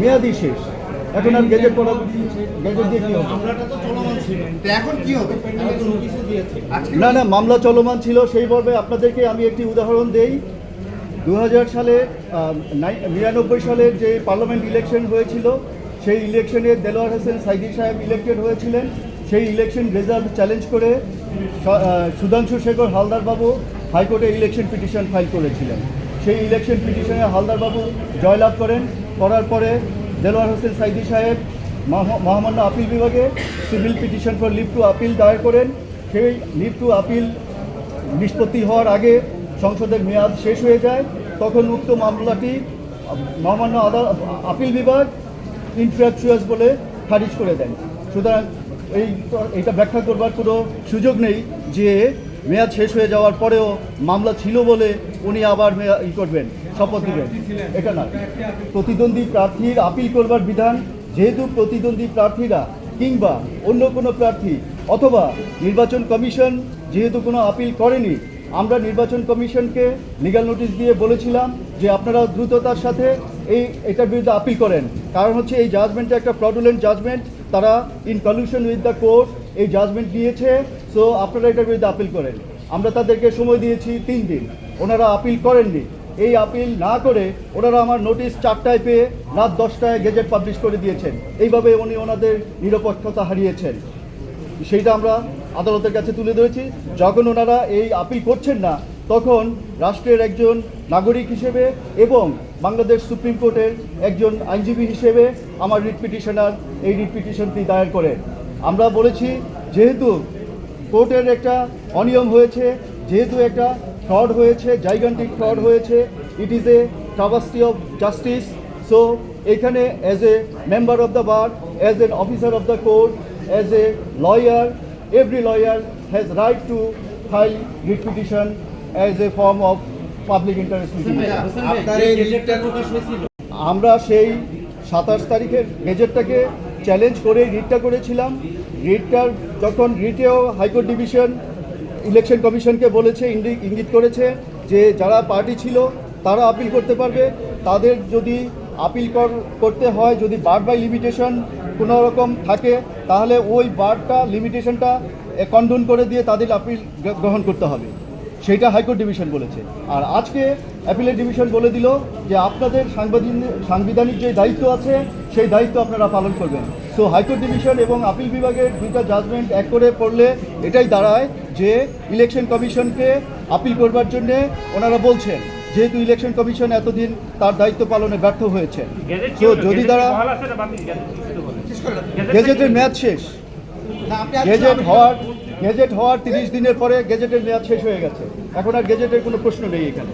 মেয়াদি শেষ, এখন আর গেজেট করা গেজেট দিয়ে কি হবে? এখন কি হবে? না না, মামলা চলমান ছিল সেইভাবে। আপনাদেরকে আমি একটি উদাহরণ দেই। 2000 সালে 99 সালের যে পার্লামেন্ট ইলেকশন হয়েছিল, সেই ইলেকশনে দেলোয়ার হোসেন সাইদি সাহেব ইলেক্টেড হয়েছিলেন। সেই ইলেকশন রেজাল্ট চ্যালেঞ্জ করে সুধাংশু শেখর হালদার বাবু হাইকোর্টে ইলেকশন পিটিশন ফাইল করেছিলেন। সেই ইলেকশন পিটিশনে হালদার বাবু জয়লাভ করার পরে দেলোয়ার হোসেন সাইদি সাহেব মহামান্য আপিল বিভাগে civil petition for leave to appeal দায়ের করেন। সেই লিভ টু আপিল নিষ্পত্তি হওয়ার আগে সংসদের মেয়াদ শেষ হয়ে যায়। তখন উক্ত মামলাটি মহামান্য আপিল বিভাগ ইনফ্র্যাকচুয়াস বলে খারিজ করে দেন। সুতরাং এইটা ব্যাখ্যা করবার কোনো সুযোগ নেই যে মেয়াদ শেষ হয়ে যাওয়ার পরেও মামলা ছিল বলে উনি আবার করবেন, শপথ নেবেন, এটা না। প্রতিদ্বন্দ্বী প্রার্থীর আপিল করবার বিধান, যেহেতু প্রতিদ্বন্দ্বী প্রার্থীরা কিংবা অন্য কোনো প্রার্থী অথবা নির্বাচন কমিশন যেহেতু কোনো আপিল করেনি, আমরা নির্বাচন কমিশনকে লিগ্যাল নোটিশ দিয়ে বলেছিলাম যে আপনারা দ্রুততার সাথে এটার বিরুদ্ধে আপিল করেন। কারণ হচ্ছে এই জাজমেন্টটা একটা ফ্রডুলেন্ট জাজমেন্ট, তারা in collision with the court এই জাজমেন্ট দিয়েছে। সো আপনারা এটার বিরুদ্ধে আপিল করেন। আমরা তাদেরকে সময় দিয়েছি 3 দিন, ওনারা আপিল করেননি। এই আপিল না করে ওনারা আমার নোটিশ 4টায় পেয়ে রাত 10টায় গেজেট পাবলিশ করে দিয়েছেন। এইভাবে উনি ওনাদের নিরপেক্ষতা হারিয়েছেন। সেইটা আমরা আদালতের কাছে তুলে ধরেছি। যখন ওনারা এই আপিল করছেন না, তখন রাষ্ট্রের একজন নাগরিক হিসেবে এবং বাংলাদেশ সুপ্রিম কোর্টের একজন আইনজীবী হিসেবে আমার রিট পিটিশনার এই রিট পিটিশনটি দায়ের করেন। আমরা বলেছি যেহেতু কোর্টের একটা অনিয়ম হয়েছে, যেহেতু একটা ফ্রড হয়েছে, জাইগান্টিক ফ্রড হয়েছে, it is a travesty of justice. So এখানে as a member of the bar, as an officer of the court, as a lawyer, every lawyer has right to file writ petition as a form of public interest litigation. আমরা সেই 27 তারিখের গেজেটটাকে challenge করে রিটটা করেছিলাম। রিটটার যখন রিটেও high court division election কমিশনকে বলেছে, ইঙ্গিত করেছে যে যারা পার্টি ছিল তারা আপিল করতে পারবে। তাদের যদি আপিল করতে হয়, যদি বার বাই লিমিটেশন কোনো রকম থাকে, তাহলে ওই বারটা লিমিটেশনটা কন্ডোন করে দিয়ে তাদের আপিল গ্রহণ করতে হবে। সেইটা হাইকোর্ট ডিভিশন বলেছে। আর আজকে অ্যাপিলেট ডিভিশন বলে দিল যে আপনাদের সাংবিধানিক যে দায়িত্ব আছে সেই দায়িত্ব আপনারা পালন করবেন। সো হাইকোর্ট ডিভিশন এবং আপিল বিভাগের দুইটা জাজমেন্ট এক করে পড়লে এটাই দাঁড়ায় যে ইলেকশন কমিশনকে আপিল করবার জন্যে ওনারা বলছেন, যেহেতু ইলেকশন কমিশন এতদিন তার দায়িত্ব পালনে ব্যর্থ হয়েছে। তো যদি তারা গেজেটের মেয়াদ শেষ, গেজেট হওয়ার 30 দিনের পরে গেজেটের মেয়াদ শেষ হয়ে গেছে, এখন আর গেজেটের কোনো প্রশ্ন নেই এখানে।